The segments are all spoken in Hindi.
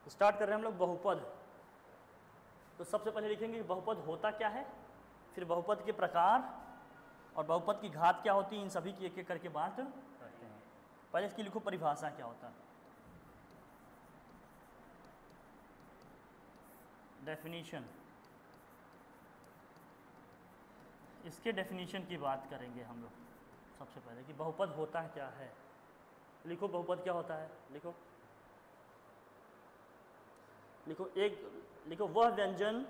स्टार्ट कर रहे हैं हम लोग बहुपद। तो सबसे पहले लिखेंगे कि बहुपद होता क्या है, फिर बहुपद के प्रकार और बहुपद की घात क्या होती है, इन सभी की एक एक करके बात करते हैं। पहले इसकी लिखो परिभाषा क्या होता है, डेफिनीशन। इसके डेफिनीशन की बात करेंगे हम लोग सबसे पहले कि बहुपद होता है क्या है। लिखो बहुपद क्या होता है, लिखो लिखो लिखो वह व्यंजन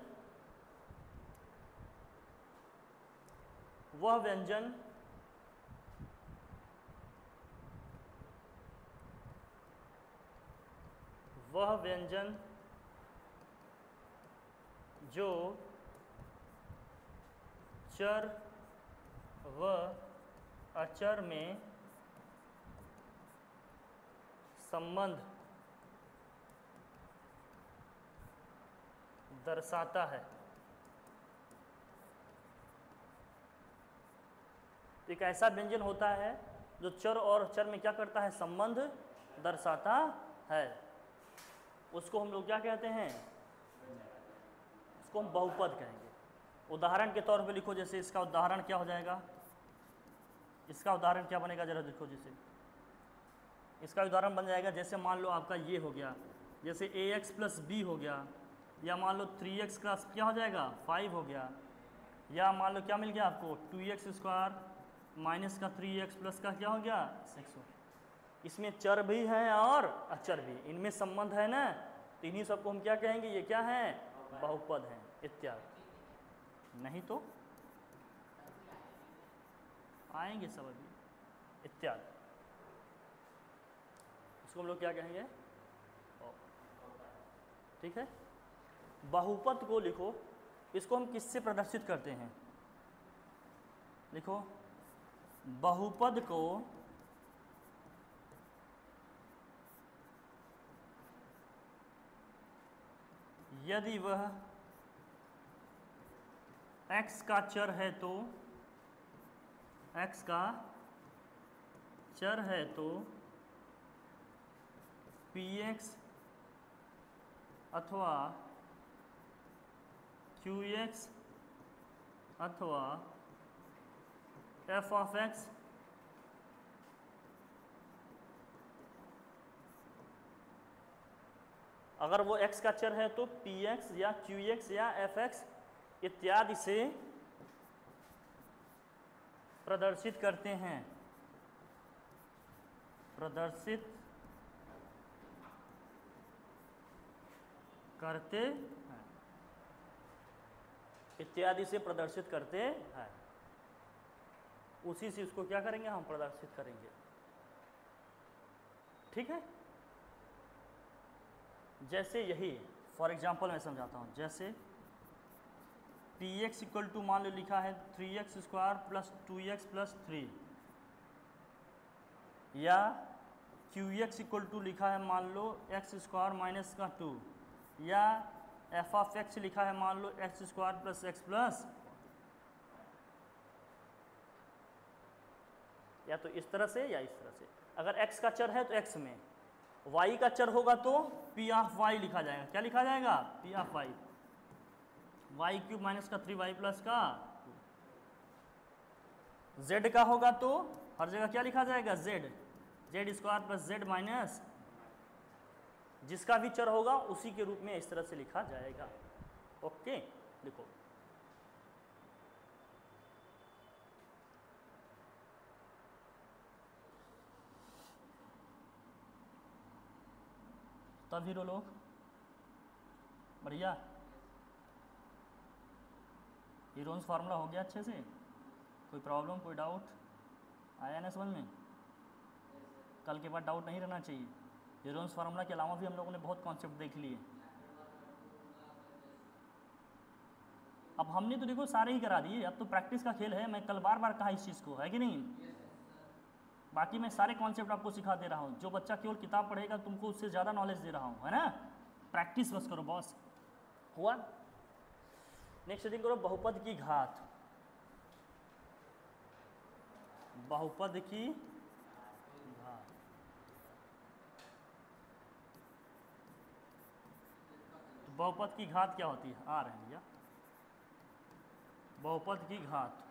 जो चर व अचर में संबंध दर्शाता है। एक ऐसा व्यंजन होता है जो चर और अचर में क्या करता है, संबंध दर्शाता है। उसको हम लोग क्या कहते हैं, उसको हम बहुपद कहेंगे। उदाहरण के तौर पे लिखो, जैसे इसका उदाहरण क्या हो जाएगा, इसका उदाहरण क्या बनेगा जरा देखो। जैसे इसका उदाहरण बन जाएगा, जैसे मान लो आपका ये हो गया, जैसे ax + b हो गया, या मान लो 3x का क्या हो जाएगा 5 हो गया, या मान लो क्या मिल गया आपको 2x² माइनस का 3x प्लस का क्या हो गया 6 हो। इसमें चर भी है और अचर भी, इनमें संबंध है ना, तो इन्हीं सबको हम क्या कहेंगे, ये क्या है, बहुपद हैं इत्यादि। नहीं तो आएंगे सब अभी इत्यादि, इसको हम लोग क्या कहेंगे, ठीक है। बहुपद को लिखो, इसको हम किससे प्रदर्शित करते हैं, लिखो बहुपद को यदि वह x का चर है तो px अथवा qx अथवा f(x) अगर वो x का चर है तो px या qx या fx इत्यादि से प्रदर्शित करते हैं, इत्यादि से प्रदर्शित करते हैं। उसी से उसको क्या करेंगे, हम प्रदर्शित करेंगे, ठीक है। जैसे यही फॉर एग्जांपल मैं समझाता हूँ, जैसे px = मान लो लिखा है 3x² + 2x + 3, या qx = लिखा है मान लो x² माइनस का 2, या f(x) लिखा है मान लो x² + x+, या तो इस तरह से या इस तरह से। अगर x का चर है तो x में, y का चर होगा तो p(y) लिखा जाएगा। क्या लिखा जाएगा, p(y), y³ माइनस का 3y प्लस का 2। z का होगा तो हर जगह क्या लिखा जाएगा, z² + z माइनस, जिसका भी चर होगा उसी के रूप में इस तरह से लिखा जाएगा। ओके, लिखो तब हीरो लोग बढ़िया। हीरोन्स फार्मूला हो गया अच्छे से, कोई प्रॉब्लम कोई डाउट आया ना समझ में, कल के बाद डाउट नहीं रहना चाहिए। हीरोन्स फार्मूला के अलावा भी हम लोगों ने बहुत कॉन्सेप्ट देख लिए। अब हमने तो देखो सारे ही करा दिए, अब तो प्रैक्टिस का खेल है। मैं कल बार बार कहा इस चीज़ को, है कि नहीं। बाकी मैं सारे कॉन्सेप्ट आपको सिखा दे रहा हूँ। जो बच्चा केवल किताब पढ़ेगा तुमको उससे ज़्यादा नॉलेज दे रहा हूँ, है ना। प्रैक्टिस बस करो बॉस, हुआ। नेक्स्ट रीडिंग करो, बहुपद की घात। बहुपद की घात, बहुपद की घात क्या होती है, आ रहे हैं भैया, बहुपद की घात,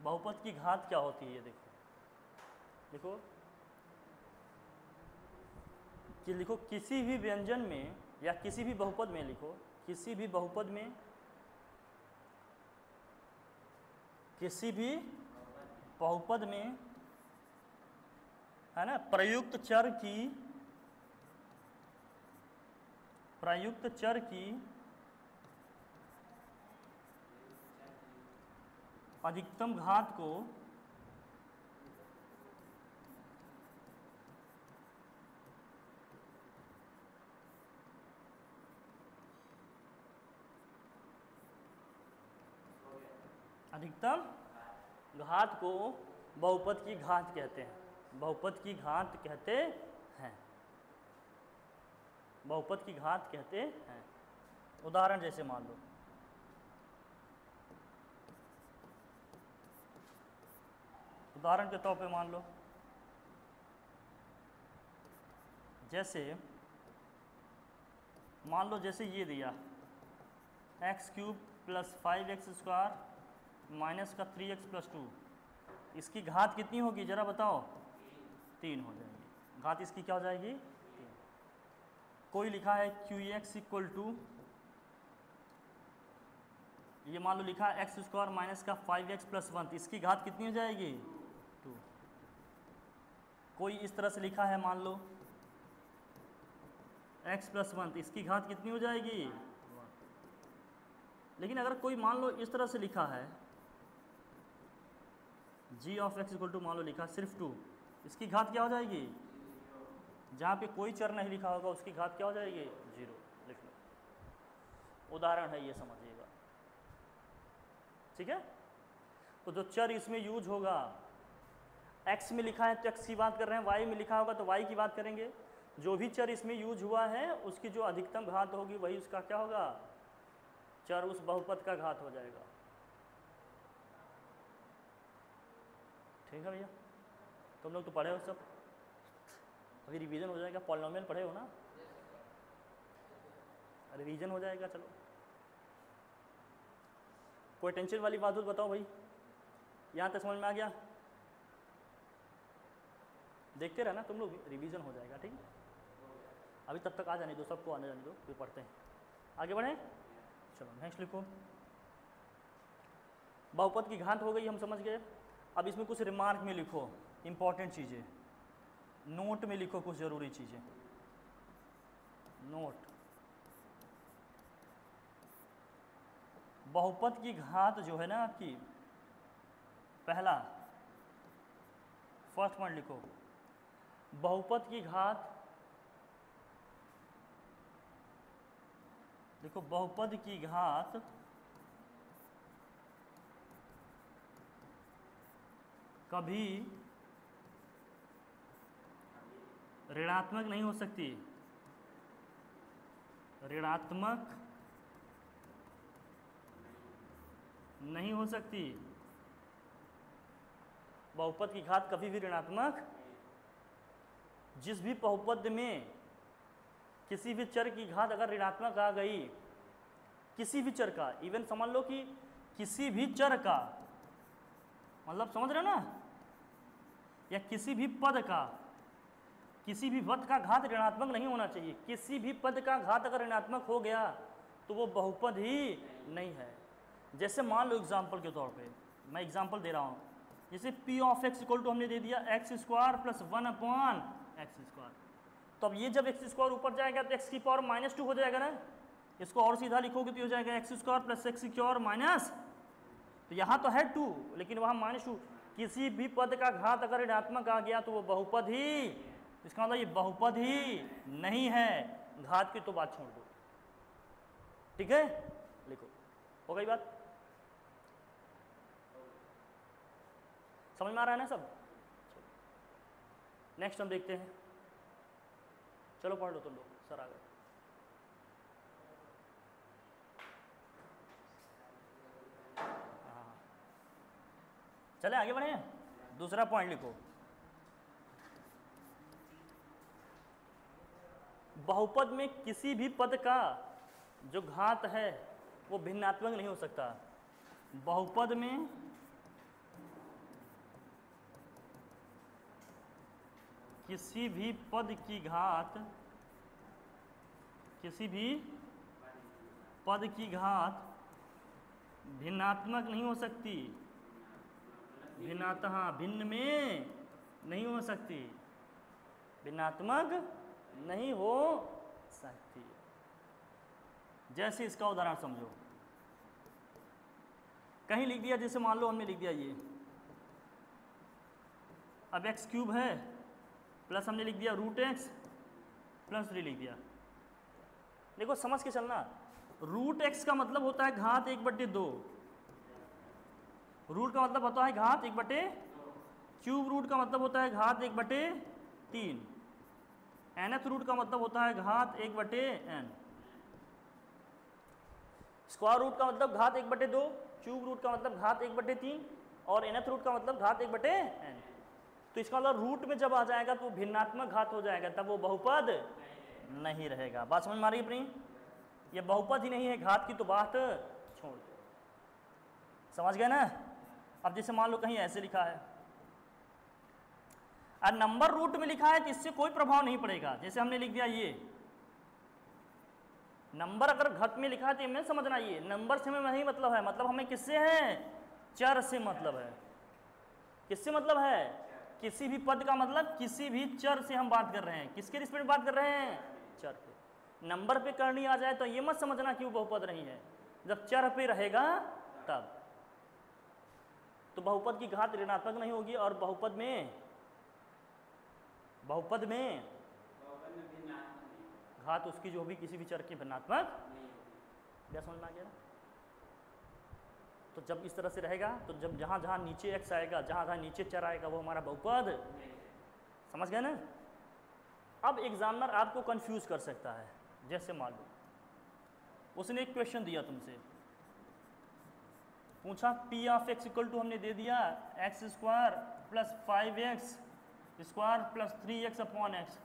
बहुपद की घात क्या होती है, ये देखो, देखो कि लिखो किसी भी व्यंजन में या किसी भी बहुपद में, लिखो किसी भी बहुपद में, किसी भी बहुपद में, है ना, प्रयुक्त चर की अधिकतम घात को बहुपद की घात कहते हैं, बहुपद की घात कहते हैं, बहुपद की घात कहते हैं। उदाहरण जैसे मान लो, उदाहरण के तौर पे मान लो, जैसे मान लो जैसे ये दिया x³ + 5x² माइनस का 3x + 2, इसकी घात कितनी होगी जरा बताओ, 3 हो जाएगी, घात इसकी क्या हो जाएगी, 3। कोई लिखा है qx = ये मान लो लिखा है x² माइनस का 5x + 1, इसकी घात कितनी हो जाएगी, 2। कोई इस तरह से लिखा है मान लो x + 1, इसकी घात कितनी हो जाएगी, 1। लेकिन अगर कोई मान लो इस तरह से लिखा है g of x = मान लो लिखा सिर्फ 2, इसकी घात क्या हो जाएगी, जहाँ पे कोई चर नहीं लिखा होगा उसकी घात क्या हो जाएगी, 0। लिख लो, उदाहरण है ये, समझिएगा, ठीक है। तो जो चर इसमें यूज होगा, x में लिखा है तो x की बात कर रहे हैं, y में लिखा होगा तो y की बात करेंगे। जो भी चर इसमें यूज हुआ है उसकी जो अधिकतम घात होगी वही उसका क्या होगा, चर उस बहुपद का घात हो जाएगा। ठीक है भैया, तुम लोग तो पढ़े हो सब, अभी रिवीजन हो जाएगा, पॉलिनोमियल पढ़े हो ना, रिवीजन हो जाएगा। चलो कोई टेंशन वाली बात हो तो बताओ भाई, यहाँ तक समझ में आ गया, देखते रहना तुम लोग, रिवीजन हो जाएगा, ठीक है। अभी तब तक आ जाने दो, सबको आने जाने दो, फिर पढ़ते हैं, आगे बढ़ें। चलो नेक्स्ट लिखो, बहुपद की घात हो गई, हम समझ गए। अब इसमें कुछ रिमार्क में लिखो, इंपॉर्टेंट चीज़ें, नोट में लिखो कुछ ज़रूरी चीज़ें, नोट। बहुपद की घात जो है ना आपकी, पहला फर्स्ट पॉइंट लिखो, बहुपद की घात, देखो बहुपद की घात कभी ऋणात्मक नहीं हो सकती, ऋणात्मक नहीं हो सकती, बहुपद की घात कभी भी ऋणात्मक, जिस भी बहुपद में किसी भी चर की घात अगर ऋणात्मक आ गई, किसी भी चर का, इवन समझ लो कि किसी भी चर का, मतलब समझ रहे हो ना, या किसी भी पद का, किसी भी पद का घात ऋणात्मक नहीं होना चाहिए। किसी भी पद का घात अगर ऋणात्मक हो गया तो वो बहुपद ही नहीं है। जैसे मान लो एग्जाम्पल के तौर पे, मैं एग्जाम्पल दे रहा हूँ, जैसे p of x = हमने दे दिया x² + 1/x², तो अब ये जब x² ऊपर जाएगा तो x की पावर -2 हो जाएगा ना, इसको और सीधा लिखोगे तो हो जाएगा x² + x², तो यहाँ तो है 2 लेकिन वहाँ -2। किसी भी पद का घात अगर ऋणात्मक आ गया तो वो बहुपद ही, इसका मतलब ये बहुपद ही नहीं है, घात की तो बात छोड़ दो, ठीक है। लिखो, हो गई बात, समझ में आ रहा है ना सब। नेक्स्ट हम देखते हैं, चलो पढ़ लो तुम लोग, सर आ गए। हाँ, चले आगे बढ़े, दूसरा पॉइंट लिखो, बहुपद में किसी भी पद का जो घात है वो भिन्नात्मक नहीं हो सकता। बहुपद में किसी भी पद की घात, किसी भी पद की घात भिन्नात्मक नहीं हो सकती। भिन्न में नहीं हो सकती, भिन्नात्मक नहीं हो सकती। जैसे इसका उदाहरण समझो, कहीं लिख दिया, जैसे मान लो हमने लिख दिया ये, अब एक्स क्यूब है प्लस हमने लिख दिया रूट एक्स प्लस 3 लिख दिया। देखो समझ के चलना, रूट एक्स का मतलब होता है घात 1/2, रूट का मतलब होता है घात 1/, क्यूब रूट का मतलब होता है घात 1/3, nth रूट का मतलब होता है घात 1/n, स्क्वायर रूट का मतलब घात 1/2, क्यूब रूट का मतलब घात 1/3 और nth रूट का मतलब घात 1/n। तो इसका मतलब रूट में जब आ जाएगा तो भिन्नात्मक घात हो जाएगा, तब वो बहुपद नहीं रहेगा। बात समझ में आ रही है अपनी? ये बहुपद ही नहीं है, घात की तो बात छोड़ दो। समझ गए ना? अब जैसे मान लो कहीं ऐसे लिखा है और नंबर रूट में लिखा है तो इससे कोई प्रभाव नहीं पड़ेगा। जैसे हमने लिख दिया ये नंबर, अगर घट में लिखा है तो हमें समझना ये नंबर से हमें नहीं मतलब है, मतलब हमें किससे है? चर से मतलब है। किससे मतलब है? किसी भी पद का मतलब किसी भी चर से हम बात कर रहे हैं। किसके रिस्पेक्ट में बात कर रहे हैं? चर पे। नंबर पे करनी आ जाए तो ये मत समझना कि वो बहुपद नहीं है, जब चर पे रहेगा तब तो बहुपद की घात ऋणात्मक नहीं होगी। और बहुपद में घात उसकी जो भी किसी भी चर की भिन्नात्मक क्या समझ में आ गया? तो जब इस तरह से रहेगा तो जब जहाँ जहाँ नीचे एक्स आएगा, जहाँ जहाँ नीचे चर आएगा वो हमारा बहुपद। समझ गए ना? अब एग्जामिनर आपको कंफ्यूज कर सकता है। जैसे मान लो उसने एक क्वेश्चन दिया तुमसे, पूछा P of X equal to हमने दे दिया X square plus 5x square plus 3x upon X.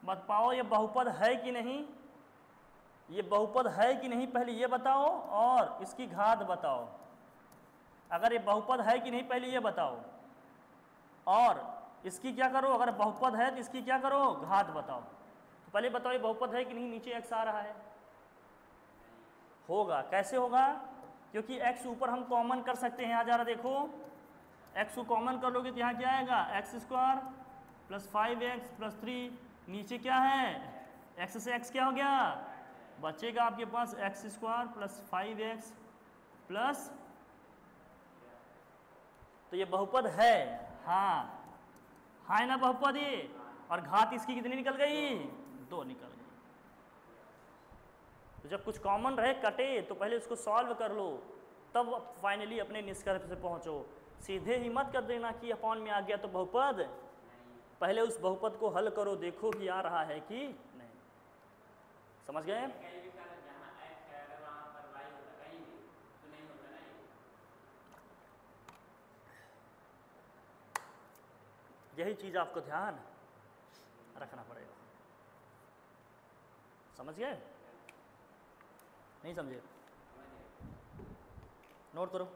बताओ ये बहुपद है कि नहीं? ये बहुपद है कि नहीं पहले ये बताओ, और इसकी घात बताओ। अगर ये बहुपद है कि नहीं पहले ये बताओ, और इसकी क्या करो, अगर बहुपद है तो इसकी क्या करो, घात बताओ। तो पहले बताओ ये बहुपद है कि नहीं? नीचे x आ रहा है, होगा। कैसे होगा? क्योंकि x ऊपर हम कॉमन कर सकते हैं। यहाँ जा रहा देखो, x को कॉमन कर लोगे तो यहाँ क्या आएगा? X square plus 5x plus 3, नीचे क्या है? x से x क्या हो गया? बचेगा आपके पास x square plus 5x plus, तो ये बहुपद है। हाँ है ना बहुपद ये? और घात इसकी कितनी निकल गई? 2 निकल गई। तो जब कुछ कॉमन रहे कटे तो पहले उसको सॉल्व कर लो, तब फाइनली अपने निष्कर्ष से पहुंचो। सीधे ही मत कर देना कि अपॉन में आ गया तो बहुपद। पहले उस बहुपद को हल करो, देखो कि आ रहा है कि नहीं। समझ गए? यही चीज़ आपको ध्यान रखना पड़ेगा। समझ गए? नहीं समझे? नोट करो।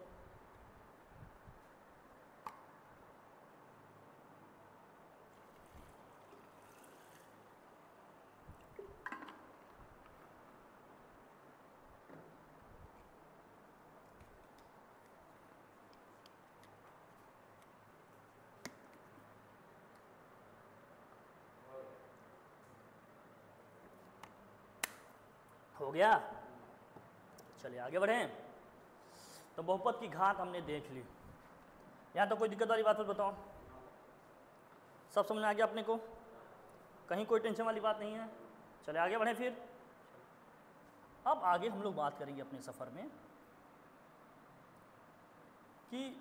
हो गया? चलिए आगे बढ़ें। तो बहुपद की घात हमने देख ली। यहाँ तो कोई दिक्कत वाली बात बताओ? सब समझ में आ गया अपने को? कहीं कोई टेंशन वाली बात नहीं है? चलिए आगे बढ़ें फिर। अब आगे हम लोग बात करेंगे अपने सफ़र में कि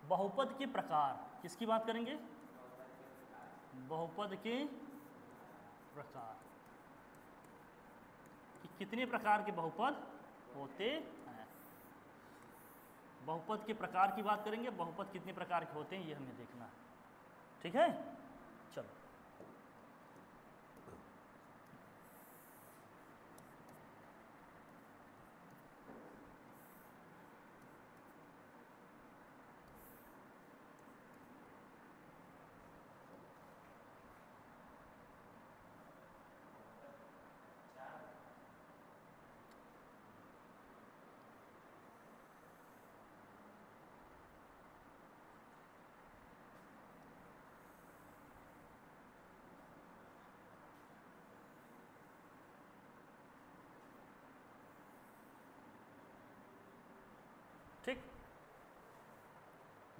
बहुपद के प्रकार। किसकी बात करेंगे? बहुपद के प्रकार, कि कितने प्रकार के बहुपद होते हैं। बहुपद के प्रकार की बात करेंगे, बहुपद कितने प्रकार के होते हैं ये हमें देखना है। ठीक है?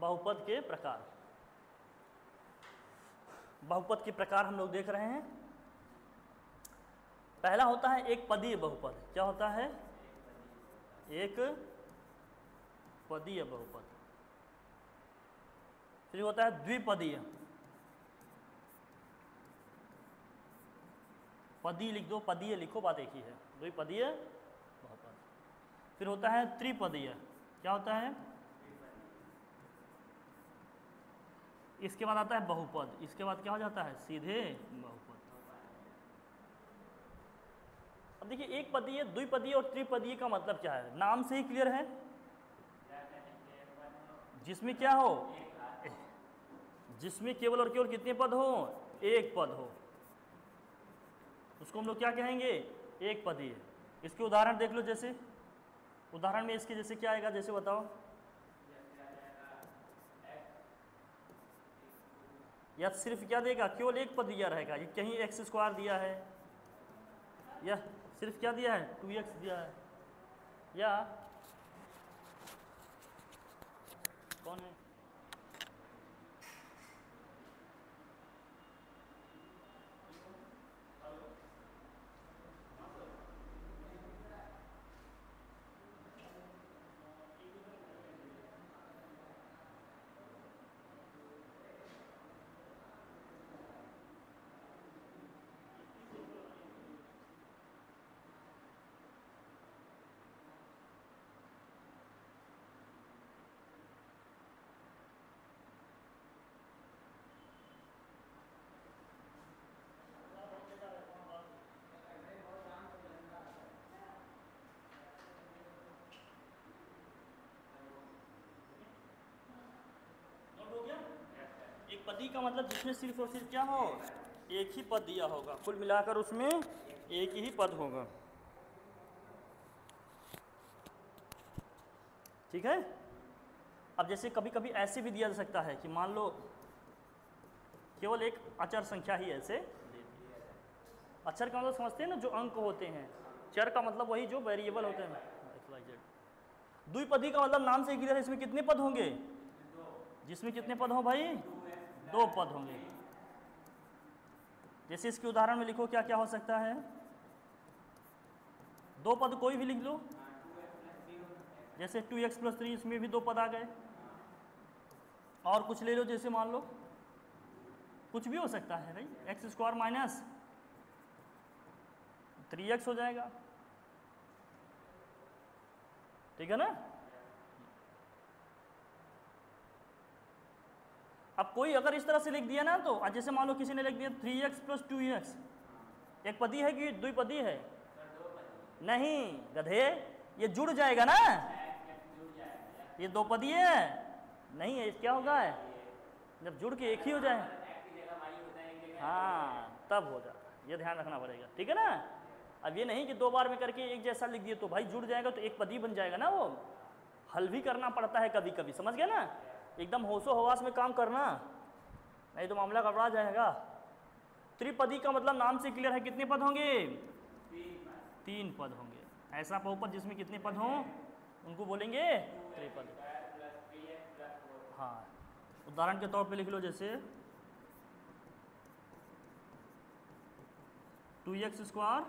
बहुपद के प्रकार। बहुपद के प्रकार हम लोग देख रहे हैं। पहला होता है एक पदीय बहुपद। क्या होता है? एक पदीय बहुपद। फिर होता है द्विपदीय। पदीय लिख दो, पदीय लिखो, बात एक ही है। द्विपदीय बहुपद। फिर होता है त्रिपदीय। क्या होता है? इसके बाद आता है बहुपद। इसके बाद क्या हो जाता है? सीधे बहुपद। अब देखिए, एक पदीय, द्विपदीय और त्रिपदीय का मतलब क्या है? नाम से ही क्लियर है। जिसमें क्या हो? जिसमें केवल और केवल कितने पद हो? एक पद हो, उसको हम लोग क्या कहेंगे? एक पदीय। इसके उदाहरण देख लो। जैसे उदाहरण में इसके जैसे क्या आएगा? जैसे बताओ। या सिर्फ क्या देगा? केवल एक पद दिया रहेगा। ये कहीं एक्स स्क्वायर दिया है, या सिर्फ क्या दिया है? 2x दिया है, या कौन है? एक पदी का मतलब जिसमें सिर्फ और सिर्फ क्या हो? एक ही पद दिया होगा। कुल मिलाकर उसमें एक ही पद होगा। ठीक है। अब जैसे कभी कभी ऐसे भी दिया जा सकता है कि मान लो केवल एक अचर संख्या ही ऐसे। अचर का मतलब समझते हैं ना, जो अंक होते हैं। चर का मतलब वही जो वेरिएबल होते हैं। द्विपदी का मतलब नाम से क्लियर है, इसमें कितने पद होंगे? जिसमें कितने पद हो भाई? 2 पद होंगे। जैसे इसके उदाहरण में लिखो, क्या क्या हो सकता है? 2 पद कोई भी लिख लो। जैसे 2x + 3, इसमें भी 2 पद आ गए। और कुछ ले लो, जैसे मान लो कुछ भी हो सकता है भाई। x² - 3x हो जाएगा। ठीक है ना। अब कोई अगर इस तरह से लिख दिया ना, तो जैसे मान लो किसी ने लिख दिया 3x + 2x, एक पदी है कि द्विपदी है? नहीं गधे, ये जुड़ जाएगा ना। ये 2 पदी है नहीं है। क्या होगा जब जुड़ के एक ही हो जाए? हाँ, तब हो जाता है। ये ध्यान रखना पड़ेगा। ठीक है ना। अब ये नहीं कि 2 बार में करके एक जैसा लिख दिए तो भाई जुड़ जाएगा, तो एक पदी बन जाएगा ना। वो हल भी करना पड़ता है कभी कभी, समझ गया ना। एकदम होशो हवास में काम करना, नहीं तो मामला गड़बड़ा जाएगा। त्रिपदी का मतलब नाम से क्लियर है, कितने पद होंगे? 3 पद होंगे। ऐसा बहुपद जिसमें कितने पद हों उनको बोलेंगे त्रिपदी। हाँ, उदाहरण के तौर पे लिख लो। जैसे 2x²,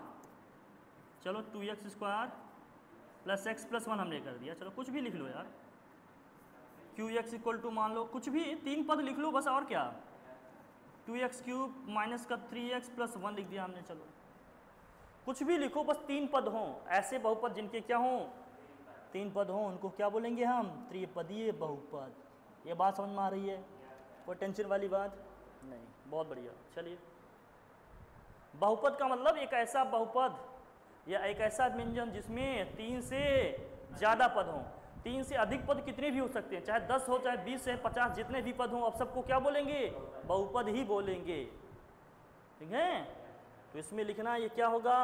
चलो 2x² + x + 1 हमने कर दिया। चलो कुछ भी लिख लो यार। qx = मान लो कुछ भी 3 पद लिख लो बस, और क्या। 2x³ - 3x + 1 लिख दिया हमने। चलो कुछ भी लिखो, बस 3 पद हों। ऐसे बहुपद जिनके क्या हों? 3 पद हों, उनको क्या बोलेंगे हम? त्रिपदीय बहुपद। ये बात समझ में आ रही है? कोई टेंशन वाली बात नहीं। बहुत बढ़िया। चलिए, बहुपद का मतलब एक ऐसा बहुपद या एक ऐसा व्यंजन जिसमें 3 से ज़्यादा पद हों। 3 से अधिक पद कितने भी हो सकते हैं, चाहे 10 हो, चाहे 20 से 50, जितने भी पद हों, अब सबको क्या बोलेंगे? बहुपद ही बोलेंगे। ठीक है। तो इसमें लिखना ये क्या होगा?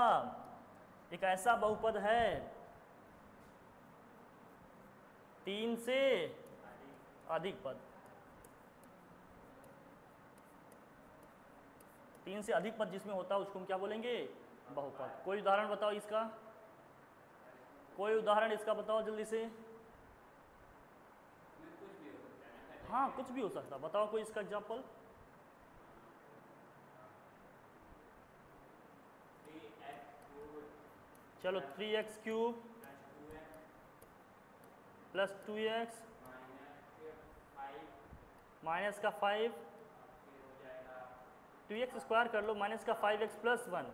एक ऐसा बहुपद है 3 से अधिक पद। 3 से अधिक पद जिसमें होता है उसको हम क्या बोलेंगे? बहुपद। कोई उदाहरण बताओ इसका, कोई उदाहरण इसका बताओ जल्दी से। हाँ कुछ भी हो सकता है, बताओ कोई इसका एग्जाम्पल। चलो 3x cube plus 2x minus का 5, 2x स्क्वायर कर लो माइनस का 5x प्लस 1,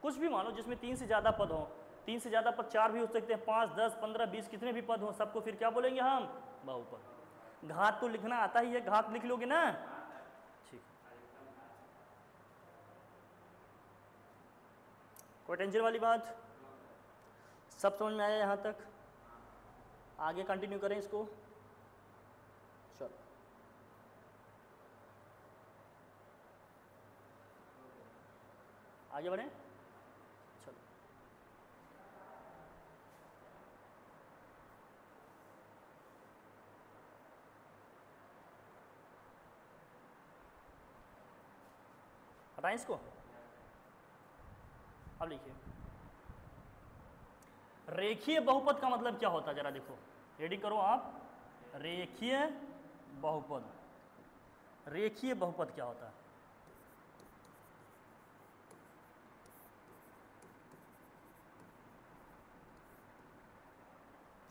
कुछ भी मानो जिसमें 3 से ज़्यादा पद हों, 3 से ज़्यादा पद 4 भी हो सकते हैं, 5, 10, 15, 20 कितने भी पद हों, सबको फिर क्या बोलेंगे हम, बहुपद। घात तो लिखना आता ही है, घात लिख लोगे ना, ठीक। कोई टेंशन वाली बात, सब समझ में आया यहाँ तक? आगे कंटिन्यू करें इसको, चलो आगे बढ़ें, चलो हटाएं इसको। अब लिखिए रेखीय बहुपद का मतलब क्या होता है, जरा देखो, रीडिंग करो आप। रेखीय बहुपद, रेखीय बहुपद क्या होता है?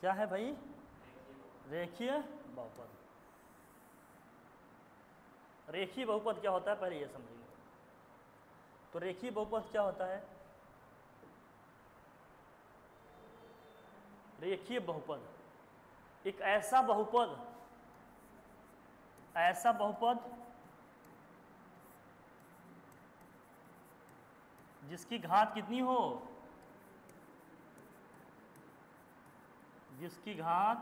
क्या है भाई? रेखीय बहुपद। रेखीय बहुपद क्या होता है पहले ये समझेंगे। तो रेखीय बहुपद क्या होता है? रेखीय बहुपद एक ऐसा बहुपद, ऐसा बहुपद जिसकी घात कितनी हो, जिसकी घात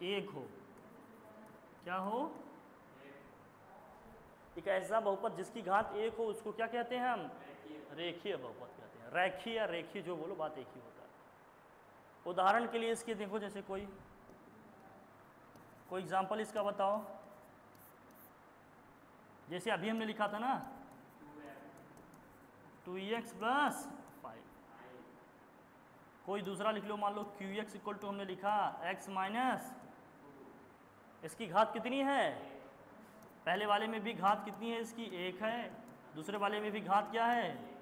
1 हो। क्या हो? एक ऐसा बहुपद जिसकी घात 1 हो, उसको क्या कहते हैं हम? रेखीय बहुपद कहते हैं। रेखीय या रेखीय जो बोलो, बात एक ही होता है। उदाहरण के लिए इसके देखो, जैसे कोई एग्जाम्पल इसका बताओ। जैसे अभी हमने लिखा था ना 2x प्लस 5, कोई दूसरा लिख लो, मान लो qx इक्वल टू हमने लिखा x माइनस, इसकी घात कितनी है? पहले वाले में भी घात कितनी है इसकी? 1 है। दूसरे वाले में भी घात क्या है?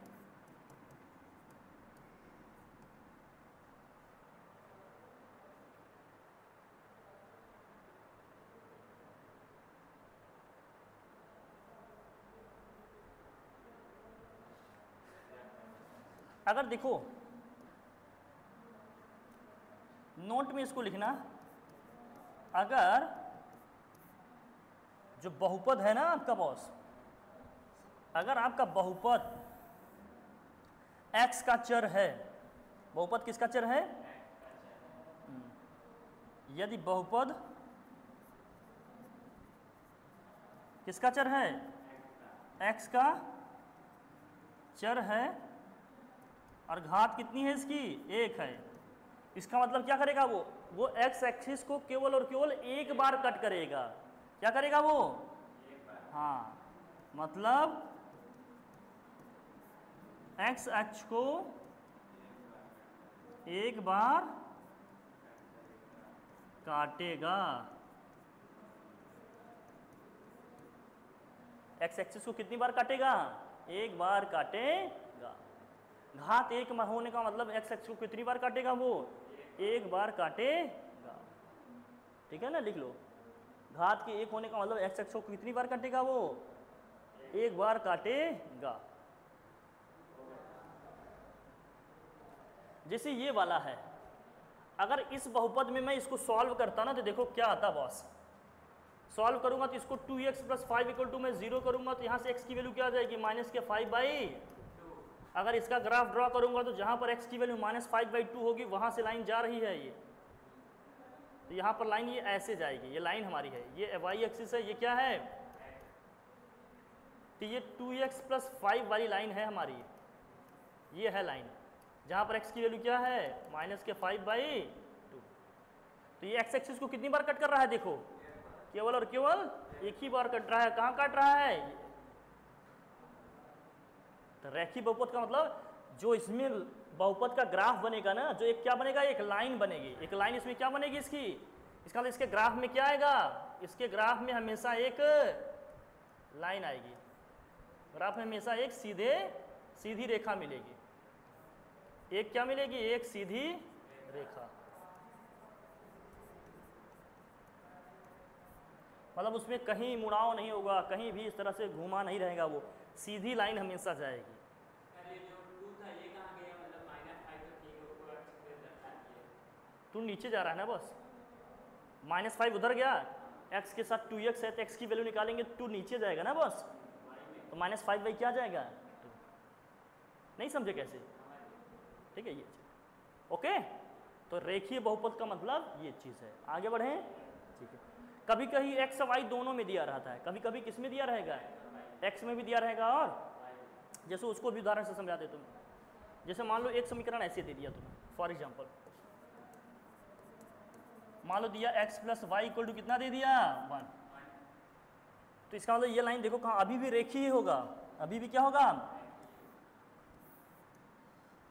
अगर देखो नोट में इसको लिखना, अगर जो बहुपद है ना आपका बॉस, अगर आपका बहुपद x का चर है, बहुपद किसका चर है? यदि बहुपद किसका चर है? x का चर है और घात कितनी है इसकी? 1 है। इसका मतलब क्या करेगा वो x एक्सिस को केवल और केवल एक बार कट करेगा। क्या करेगा वो? हाँ, मतलब x अक्ष को एक बार काटेगा। x एक्सिस को कितनी बार काटेगा? एक बार काटेगा। घात 1 होने का मतलब x एक्सिस को कितनी बार काटेगा? वो एक बार काटेगा। ठीक है ना, लिख लो। घात के 1 होने का मतलब x एक्सिस को कितनी बार काटेगा? वो एक बार काटेगा। जैसे ये वाला है, अगर इस बहुपद में मैं इसको सॉल्व करता ना, तो देखो क्या आता बॉस। सॉल्व करूंगा तो इसको 2x प्लस 5 इक्वल टू मैं 0 करूंगा, तो यहाँ से x की वैल्यू क्या आ जाएगी? माइनस के 5/2। अगर इसका ग्राफ ड्रॉ करूंगा तो जहाँ पर x की वैल्यू -5/2 होगी, वहाँ से लाइन जा रही है ये, तो यहाँ पर लाइन ये ऐसे जाएगी। ये लाइन हमारी है, ये y एक्सिस है, ये क्या है? तो ये 2x प्लस 5 वाली लाइन है हमारी, ये है लाइन जहाँ पर x की वैल्यू क्या है? माइनस के 5/2। तो ये x एक्सिस को कितनी बार कट कर रहा है? देखो, केवल और केवल एक ही बार कट रहा है। कहाँ काट रहा है? तो रेखीय बहुपद का मतलब जो इसमें बहुपद का ग्राफ बनेगा ना, जो एक क्या बनेगा? एक लाइन बनेगी। एक लाइन इसमें क्या बनेगी? इसकी इसका मतलब इसके ग्राफ में क्या आएगा, इसके ग्राफ में हमेशा एक लाइन आएगी, ग्राफ में हमेशा एक सीधी रेखा मिलेगी, एक क्या मिलेगी, एक सीधी रेखा। मतलब उसमें कहीं मुड़ाव नहीं होगा, कहीं भी इस तरह से घुमा नहीं रहेगा, वो सीधी लाइन हमेशा जाएगी। टू नीचे जा रहा है ना बस, -5 उधर गया, x के साथ 2x है तो x की वैल्यू निकालेंगे, 2 नीचे जाएगा ना बस, तो -5 भाई क्या जाएगा 2। नहीं समझे कैसे, ठीक है ये चीज, ओके। तो रेखीय बहुपद का मतलब ये चीज है। आगे बढ़े, ठीक है। कभी कभी x y दोनों में दिया रहता है, कभी कभी किस में दिया रहेगा, x में भी दिया रहेगा, और जैसे उसको भी उदाहरण से समझाते तुम, जैसे मान लो एक समीकरण ऐसे दे दिया तुम्हें, फॉर एग्जाम्पल मान लो दिया x + y = कितना दे दिया 1, तो इसका मतलब ये लाइन देखो कहाँ अभी भी रेखीय होगा, अभी भी क्या होगा,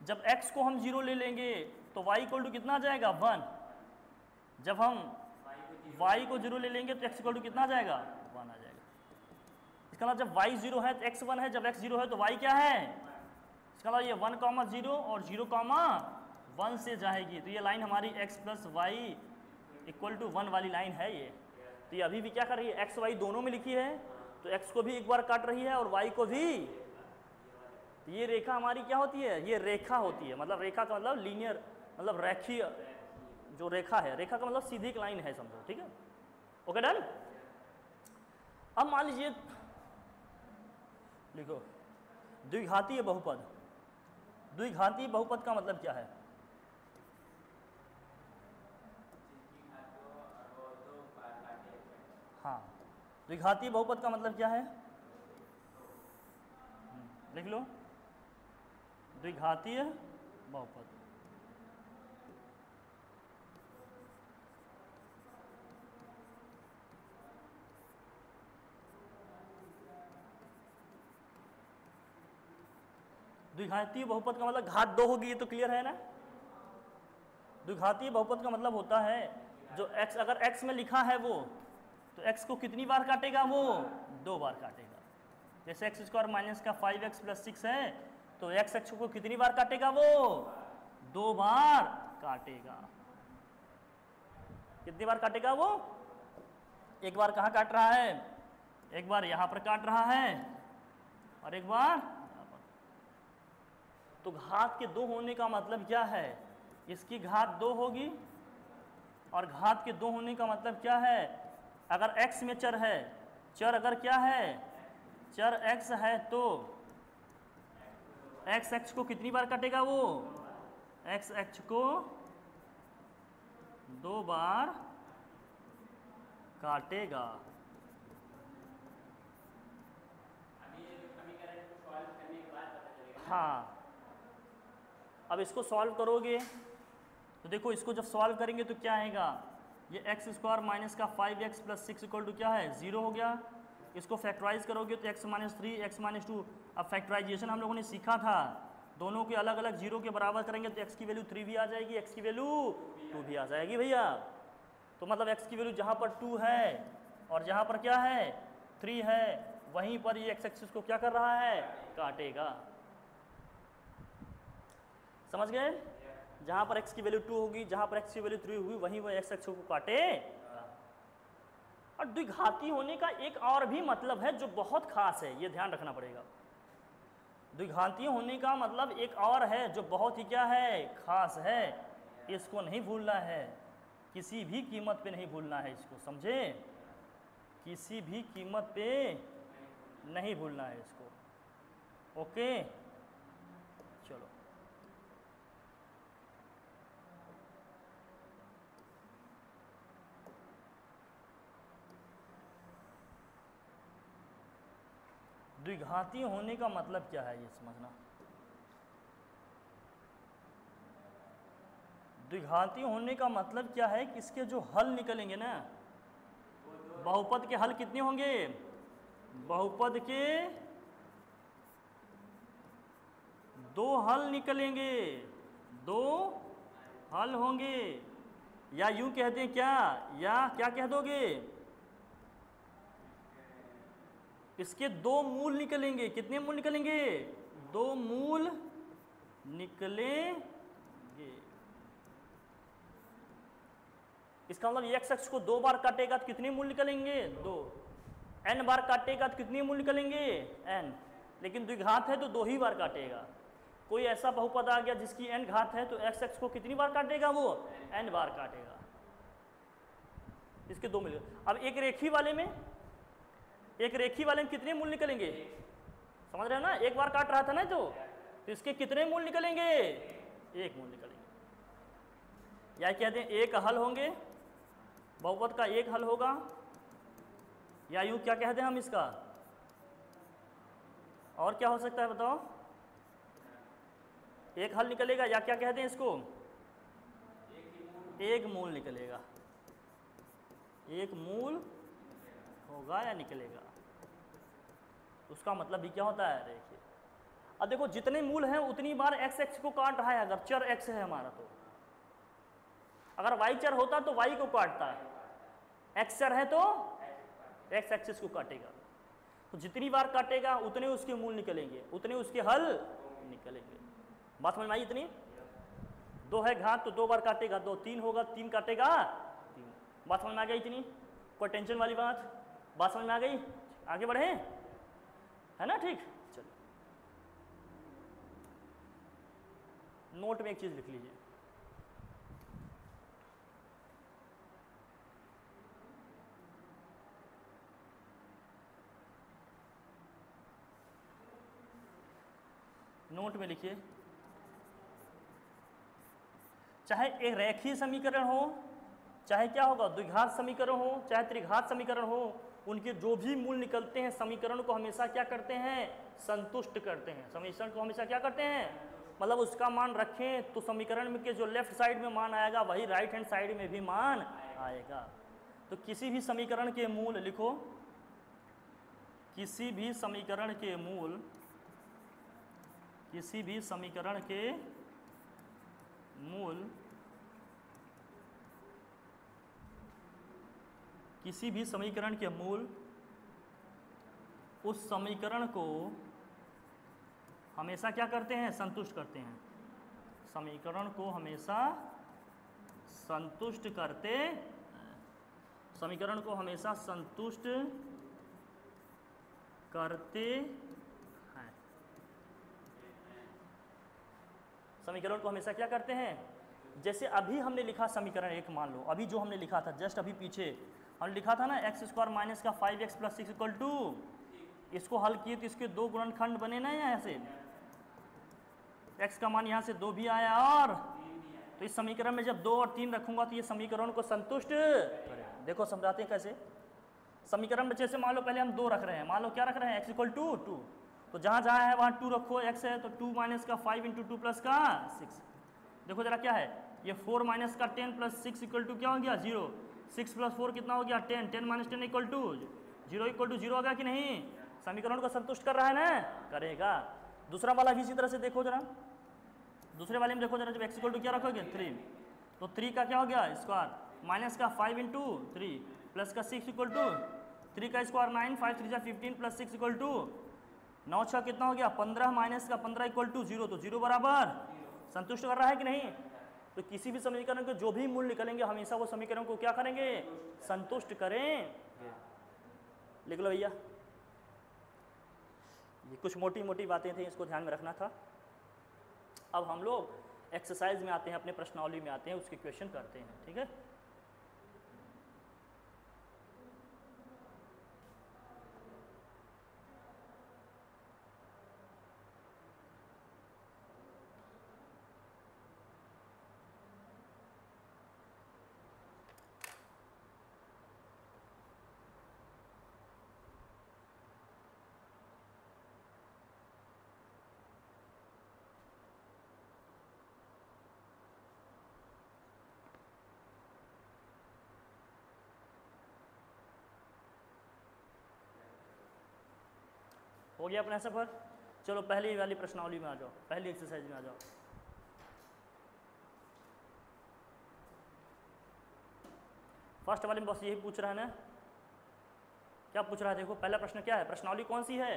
जब x को हम 0 ले लेंगे तो y = कितना जाएगा 1, जब हम y को 0 ले लेंगे तो x = कितना जाएगा 1 आ जाएगा। इसका मतलब जब y 0 है तो x 1 है, जब x 0 है तो y क्या है, इसका मतलब ये 1, 0 और 0, 1 से जाएगी, तो ये लाइन हमारी x + y = 1 वाली लाइन है ये। तो ये अभी भी क्या कर रही है, x y दोनों में लिखी है, तो x को भी एक बार काट रही है और y को भी। तो ये रेखा हमारी क्या होती है, ये रेखा होती है, मतलब रेखा का मतलब लीनियर, मतलब रेखीय जो रेखा है, रेखा का मतलब सीधी एक लाइन है समझो, ठीक है, ओके डन। अब मान लीजिए लिखो द्विघातीय बहुपद, द्विघातीय बहुपद का मतलब क्या है, हाँ द्विघातीय बहुपद का मतलब क्या है, लिख लो द्विघातीय बहुपद। द्विघातीय बहुपद का मतलब घात 2 होगी, ये तो क्लियर है ना। द्विघातीय बहुपद का मतलब होता है जो x अगर x में लिखा है वो, तो x को कितनी बार काटेगा, वो 2 बार काटेगा। जैसे x² - 5x + 6 है तो x को कितनी बार काटेगा, वो 2 बार काटेगा। कितनी बार काटेगा वो, एक बार कहाँ काट रहा है, एक बार यहाँ पर काट रहा है और एक बार यहाँ पर। तो घात के 2 होने का मतलब क्या है, इसकी घात 2 होगी, और घात के 2 होने का मतलब क्या है, अगर x में चर है, चर अगर क्या है, चर x है तो x को कितनी बार काटेगा, वो x को 2 बार काटेगा। हाँ अब इसको सॉल्व करोगे तो देखो, इसको जब सॉल्व करेंगे तो क्या आएगा, ये x² - 5x + 6 = क्या है 0 हो गया। इसको फैक्टराइज करोगे तो x - 3 x - 2। अब फैक्टराइजेशन हम लोगों ने सीखा था, दोनों के अलग अलग 0 के बराबर करेंगे तो x की वैल्यू 3 भी आ जाएगी, x की वैल्यू 2 भी आ जाएगी भैया। तो मतलब x की वैल्यू जहाँ पर 2 है और जहाँ पर क्या है 3 है, वहीं पर ये x एक्सिस को क्या कर रहा है, काटेगा। समझ गए, जहाँ पर x की वैल्यू 2 होगी, जहाँ पर x की वैल्यू 3 होगी, वहीं वह x एक्सिस को काटेगा। और द्विघाती होने का एक और भी मतलब है जो बहुत खास है, ये ध्यान रखना पड़ेगा। द्विघाती होने का मतलब एक और है जो बहुत ही क्या है, खास है, इसको नहीं भूलना है, किसी भी कीमत पे नहीं भूलना है इसको, समझे, किसी भी कीमत पे नहीं भूलना है इसको, ओके। चलो द्विघाती होने का मतलब क्या है ये समझना। द्विघाती होने का मतलब क्या है कि इसके जो हल निकलेंगे ना, बहुपद के हल कितने होंगे, बहुपद के 2 हल निकलेंगे, 2 हल होंगे। या यूं कहते हैं क्या, या क्या कह दोगे, इसके दो मूल निकलेंगे। कितने मूल निकलेंगे, दो मूल निकलेंगे। इसका मतलब एक्स एक्स को दो बार काटेगा तो कितने मूल निकलेंगे, दो। एन बार काटेगा तो कितने मूल निकलेंगे, एन। लेकिन द्विघात है तो दो ही बार काटेगा। कोई ऐसा बहुपद आ गया जिसकी एन घात है तो एक्स एक्स को कितनी बार काटेगा, वो एन बार काटेगा। इसके दो मिल गए। अब एक रेखी वाले में, एक रेखी वाले में कितने मूल निकलेंगे, समझ रहे हो ना, एक बार काट रहा था ना, तो इसके कितने मूल निकलेंगे, एक मूल निकलेंगे। या कहते हैं एक हल होंगे, बहुपद का एक हल होगा, या यूं क्या कहते हैं हम इसका, और क्या हो सकता है बताओ, एक हल निकलेगा, या क्या कहते हैं इसको, एक मूल निकलेगा। एक मूल होगा या निकलेगा, उसका मतलब भी क्या होता है, देखिए। अब देखो जितने मूल हैं उतनी बार एक्स एक्स को काट रहा है। अगर चर एक्स है हमारा तो, अगर वाई चर होता तो वाई को काटता है, एक्स चर है तो एक्स एक्सिस को काटेगा। तो जितनी बार काटेगा उतने उसके मूल निकलेंगे, उतने उसके हल निकलेंगे। बात समझ में आई इतनी। दो है घात तो दो बार काटेगा, दो। तीन होगा, तीन काटेगा, तीन। बात समझ में आ गई इतनी, कोई टेंशन वाली बात समझ में आ गई। आगे बढ़े, है ना, ठीक। चलो नोट में एक चीज लिख लीजिए, नोट में लिखिए, चाहे एक रेखीय समीकरण हो, चाहे क्या होगा द्विघात समीकरण हो, चाहे त्रिघात समीकरण हो, उनके जो भी मूल निकलते हैं समीकरण को हमेशा क्या करते हैं, संतुष्ट करते हैं। समीकरण को हमेशा क्या करते हैं, मतलब उसका मान रखें तो समीकरण में के जो लेफ्ट साइड में मान आएगा वही राइट हैंड साइड में भी मान आएगा। तो किसी भी समीकरण के मूल लिखो, किसी भी समीकरण के मूल, किसी भी समीकरण के मूल, किसी भी समीकरण के मूल उस समीकरण को हमेशा क्या करते हैं, संतुष्ट करते हैं। समीकरण को हमेशा संतुष्ट करते, समीकरण को हमेशा संतुष्ट करते हैं। समीकरण को हमेशा क्या करते हैं, जैसे अभी हमने लिखा समीकरण एक, मान लो अभी जो हमने लिखा था जस्ट अभी पीछे हमने लिखा था ना, एक्स स्क्वायर माइनस का 5x प्लस 6 इक्वल टू, इसको हल किए तो इसके दो गुणनखंड बने ना, यहाँ से x का मान यहाँ से 2 भी आया, और तो इस समीकरण में जब 2 और 3 रखूंगा तो ये समीकरण को संतुष्ट करेगा। देखो समझाते हैं कैसे। समीकरण में जैसे मान लो पहले हम 2 रख रहे हैं, मान लो क्या रख रहे हैं, x इक्वल टू 2, तो जहाँ जहाँ है वहाँ 2 रखो, x है तो 2 माइनस का 5 इंटू 2 प्लस का 6। देखो जरा क्या है, ये 4 माइनस का 10 प्लस 6 इक्वल टू क्या हो गया, 0। 6 प्लस 4 कितना हो गया, 10। 10 minus 10 equal to 0, equal to 0 हो गया कि नहीं। समीकरण को संतुष्ट कर रहा है ना, करेगा। दूसरा वाला भी इसी तरह से देखो जरा, दूसरे वाले में देखो जरा, जब x इक्वल टू क्या रखोगे 3, तो 3 का क्या हो गया स्क्वायर, माइनस का 5 इंटू 3 प्लस का 6 इक्वल टू 3 का स्क्वायर 9, 5 3 15 प्लस 6 इक्वल टू 9 6 कितना हो गया 15, माइनस का 15 इक्वल टू 0, तो 0 बराबर संतुष्ट कर रहा है कि नहीं। तो किसी भी समीकरण के जो भी मूल निकलेंगे हमेशा वो समीकरण को क्या करेंगे, संतुष्ट करें। लिख लो भैया, ये कुछ मोटी मोटी बातें थी, इसको ध्यान में रखना था। अब हम लोग एक्सरसाइज में आते हैं, अपने प्रश्नावली में आते हैं, उसके क्वेश्चन करते हैं, ठीक है। हो गया अपना सफर। चलो पहली वाली प्रश्नावली में आ जाओ, पहली एक्सरसाइज में आ जाओ। फर्स्ट वाले में बस यही पूछ रहा है ना, क्या पूछ रहा है देखो, पहला प्रश्न क्या है, प्रश्नावली कौन सी है,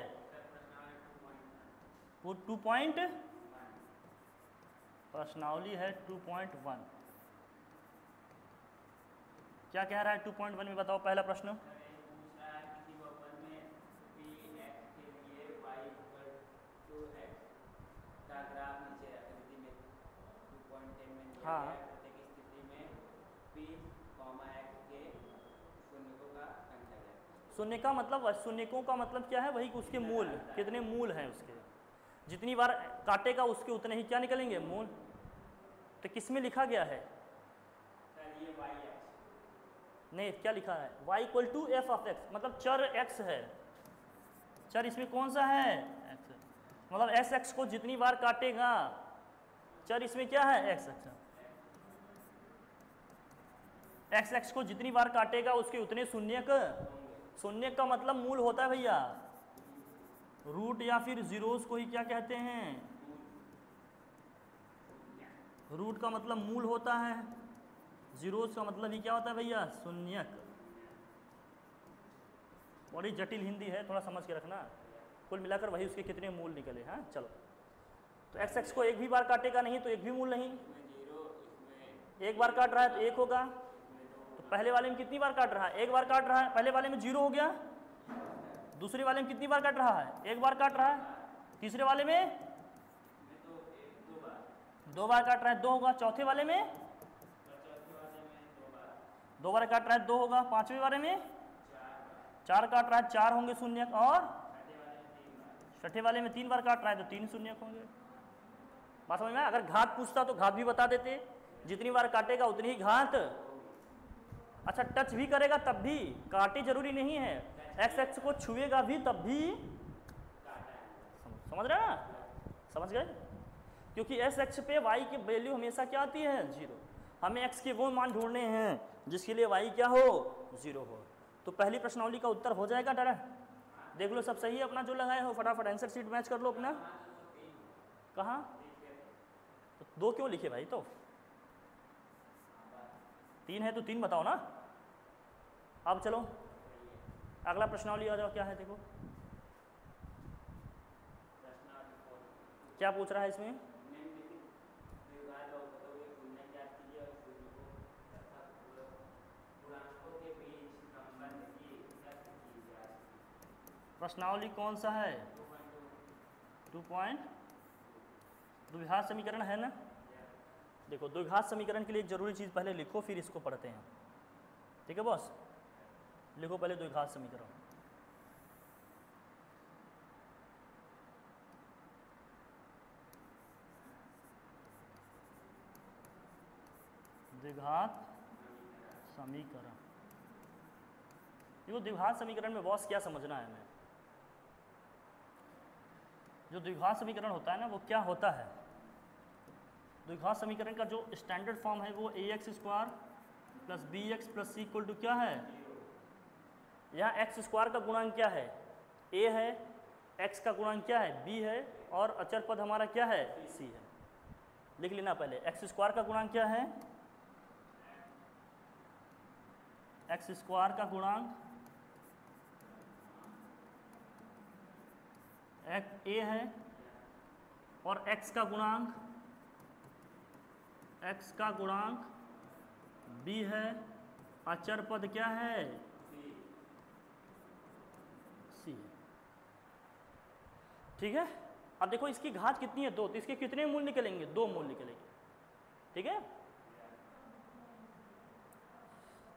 2. प्रश्नावली है 2.1। क्या कह रहा है 2.1 में, बताओ पहला प्रश्न। हाँ शून्य का मतलब, शून्यकों का मतलब क्या है, वही उसके मूल, कितने मूल हैं उसके, जितनी बार काटेगा उसके उतने ही क्या निकलेंगे, मूल। तो किस में लिखा गया है, नहीं क्या लिखा है, y = f(x), मतलब चर x है, चर इसमें कौन सा है, x है। मतलब sx को जितनी बार काटेगा, चर इसमें क्या है, x। x को जितनी बार काटेगा उसके उतने शून्यक, शून्यक का मतलब मूल होता है भैया, रूट या फिर जीरोस को ही क्या कहते हैं, रूट का मतलब मूल होता है, जीरोस का मतलब ही क्या होता है भैया, शून्यक। बड़ी जटिल हिंदी है, थोड़ा समझ के रखना। कुल मिलाकर वही उसके कितने मूल निकले। हाँ चलो, तो x को एक भी बार काटेगा नहीं तो एक भी मूल नहीं, एक बार काट रहा है तो एक होगा। तो पहले वाले में कितनी बार काट रहा है, एक बार काट रहा है, पहले वाले में 0 हो गया। दूसरे वाले में कितनी बार काट रहा है, एक बार काट रहा है। तीसरे वाले में 2 बार काट रहा है, 2 होगा। चौथे वाले में 2 बार काट रहा है, 2 होगा। पांचवें वाले में 4 काट रहा है, 4 होंगे शून्यक। और छठे वाले में 3 बार काट रहा है तो 3 शून्यक होंगे। बात समझ में? अगर घात पूछता तो घात भी बता देते, जितनी बार काटेगा उतनी ही घात। अच्छा टच भी करेगा तब भी, काटे जरूरी नहीं है, x को छुएगा भी तब भी, समझ रहे ना, समझ गए? क्योंकि x पे y की वैल्यू हमेशा क्या आती है, 0। हमें x के वो मान ढूंढने हैं जिसके लिए y क्या हो, 0 हो। तो पहली प्रश्नावली का उत्तर हो जाएगा डायरेक्ट। देख लो सब सही है अपना जो लगाए हो, फटाफट आंसर शीट मैच कर लो अपना। कहाँ तो 2 क्यों लिखे भाई, तो 3 है तो 3 बताओ ना। अब चलो अगला प्रश्नावली आ जाओ, क्या है देखो, क्या पूछ रहा है इसमें। प्रश्नावली कौन सा है, 2. द्विघात समीकरण है ना। देखो द्विघात समीकरण के लिए एक जरूरी चीज़ पहले लिखो, फिर इसको पढ़ते हैं। ठीक है बॉस, लिखो पहले द्विघात समीकरण। द्विघात समीकरण, देखो द्विघात समीकरण में बॉस क्या समझना है हमें। जो द्विघात समीकरण होता है ना, वो क्या होता है, द्विघात समीकरण का जो स्टैंडर्ड फॉर्म है वो ax² + bx + c = क्या है। यहाँ x² का गुणांक क्या है, a है, x का गुणांक क्या है, b है, और अचर पद हमारा क्या है, c है। लिख लेना पहले, x² का गुणांक क्या है, x² का गुणांक a है, और x का गुणांक b है, अचर पद क्या है, c है। ठीक है। अब देखो इसकी घात कितनी है, 2, तो इसके कितने मूल निकलेंगे, 2 मूल निकलेंगे। ठीक है,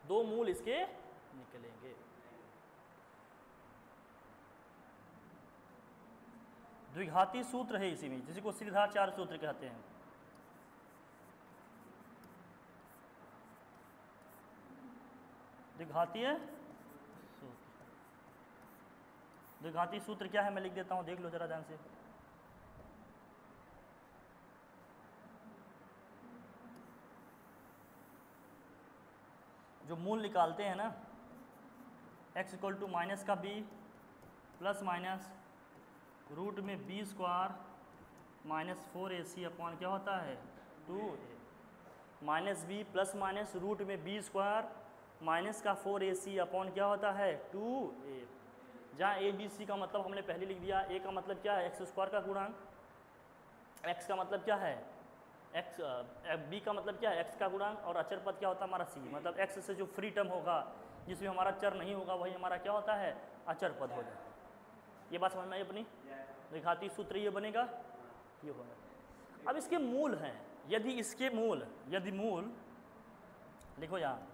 2 मूल इसके निकलेंगे। द्विघाती सूत्र है इसी में, जिसी को श्रीधार सूत्र कहते हैं। द्विघातीय सूत्र, द्विघाती सूत्र क्या है मैं लिख देता हूं, देख लो जरा ध्यान से। जो मूल निकालते हैं ना, x = माइनस का b प्लस माइनस रूट में b² माइनस 4ac अपॉन क्या होता है, 2a, minus b plus minus root में b² माइनस का 4ac अपॉन क्या होता है 2a, जहाँ a b c का मतलब हमने पहले लिख दिया। a का मतलब क्या है एक्स स्क्वायर का गुणांक, x का मतलब क्या है x, b का मतलब क्या है x का गुणांक, और अचर पद क्या होता है हमारा c, मतलब x से जो फ्री टर्म होगा जिसमें हमारा चर नहीं होगा वही हमारा क्या होता है अचर पद हो जाए। ये बात समझ में आई अपनी? द्विघाती सूत्र ये बनेगा, ये होगा। अब इसके मूल हैं, यदि इसके मूल, यदि मूल लिखो यहाँ,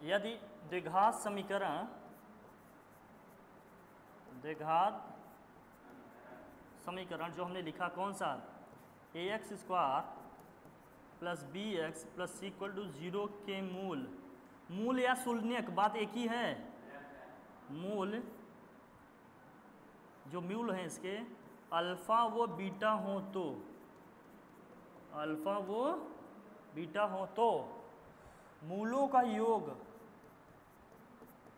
यदि द्विघात समीकरण, द्विघात समीकरण जो हमने लिखा कौन सा, ax square plus bx plus C equal to 0 के मूल, मूल या शून्यक बात एक ही है, मूल जो मूल हैं इसके अल्फा वो बीटा हो तो, अल्फा वो बीटा हो तो मूलों का योग,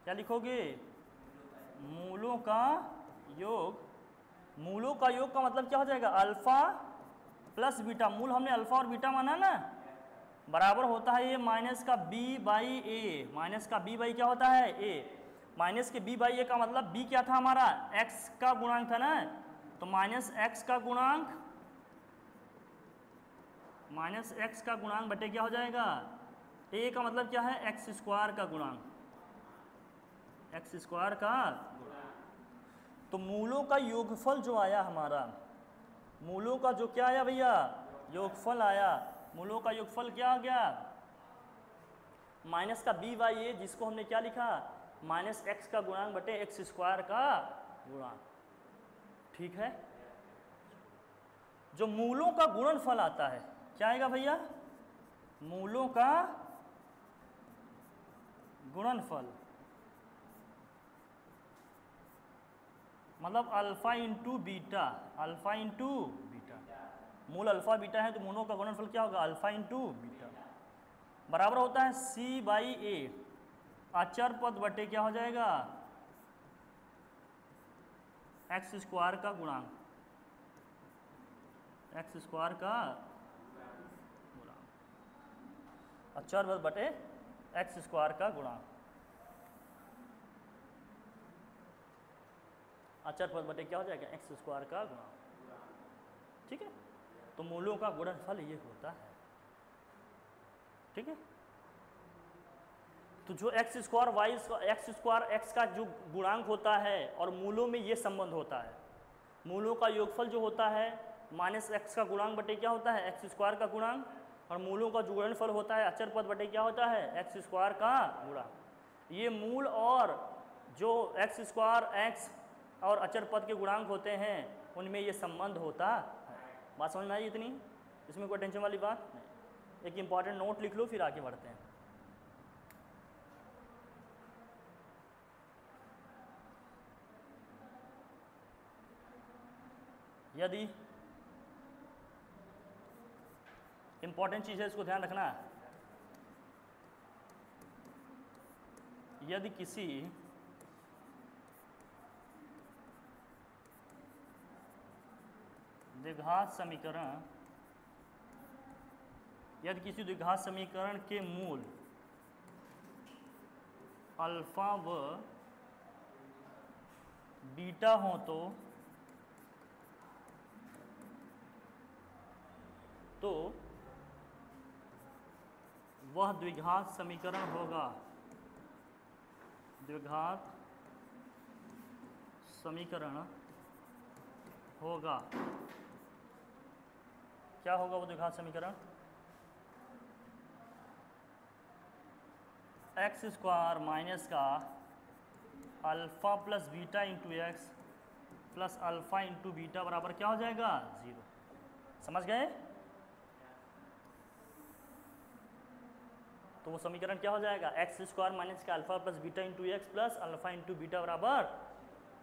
क्या लिखोगे मूलों का योग, मूलों का योग का मतलब क्या हो जाएगा अल्फा प्लस बीटा, मूल हमने अल्फा और बीटा माना ना, बराबर होता है ये माइनस का b बाई ए, माइनस का b बाई क्या होता है a, माइनस के b बाई ए का मतलब b क्या था हमारा x का गुणांक था ना, तो माइनस x का गुणांक, माइनस x का गुणांक बटे क्या हो जाएगा a का मतलब क्या है एक्स स्क्वायर का गुणांक, एक्स स्क्वायर का गुणांक। तो मूलों का योगफल जो आया हमारा, मूलों का जो क्या आया भैया योगफल आया, मूलों का योगफल क्या आ गया माइनस का b बाई ए, जिसको हमने क्या लिखा माइनस एक्स का गुणांक बटे एक्स स्क्वायर का गुणांक, ठीक है। जो मूलों का गुणनफल आता है क्या आएगा भैया, मूलों का गुणनफल, मतलब alpha into beta, alpha into beta, मूल अल्फा बीटा है तो मूलों का गुणनफल क्या होगा अल्फा इंटू बीटा, बराबर होता है सी बाई ए, अचर पद बटे क्या हो जाएगा एक्स स्क्वायर का गुणांक, एक्स स्क्वायर का गुणांक, अचर पद बटे एक्स स्क्वायर का गुणांक, अचर पद बटे क्या हो जाएगा एक्स स्क्वायर का गुणांक, ठीक है। तो मूलों का गुणनफल ये होता है, ठीक है। तो जो X square Y, X square X का जो गुणांक होता है और मूलों में ये संबंध होता है, मूलों का योगफल जो होता है माइनस एक्स का गुणांक बटे क्या होता है एक्स स्क्वायर का गुणांक, और मूलों का जो गुणनफल होता है अचर पद बटे क्या होता है एक्स स्क्वायर का गुणांक। ये मूल और जो एक्स स्क्वायर एक्स और अचर पद के गुणांक होते हैं उनमें ये संबंध होता है। बात समझ में आई इतनी, इसमें कोई टेंशन वाली बात नहीं। एक इंपॉर्टेंट नोट लिख लो फिर आगे बढ़ते हैं। यदि इंपॉर्टेंट चीज़ है इसको ध्यान रखना, यदि किसी द्विघात समीकरण, यदि किसी द्विघात समीकरण के मूल अल्फा व बीटा हो तो वह द्विघात समीकरण होगा, द्विघात समीकरण होगा। क्या होगा वो द्विघात समीकरण, एक्स स्क्वायर माइनस का alpha plus beta into x plus alpha into beta बराबर क्या हो जाएगा 0। समझ गए? तो वो समीकरण क्या हो जाएगा एक्स स्क्वायर माइनस का alpha plus beta into x plus alpha into beta बराबर,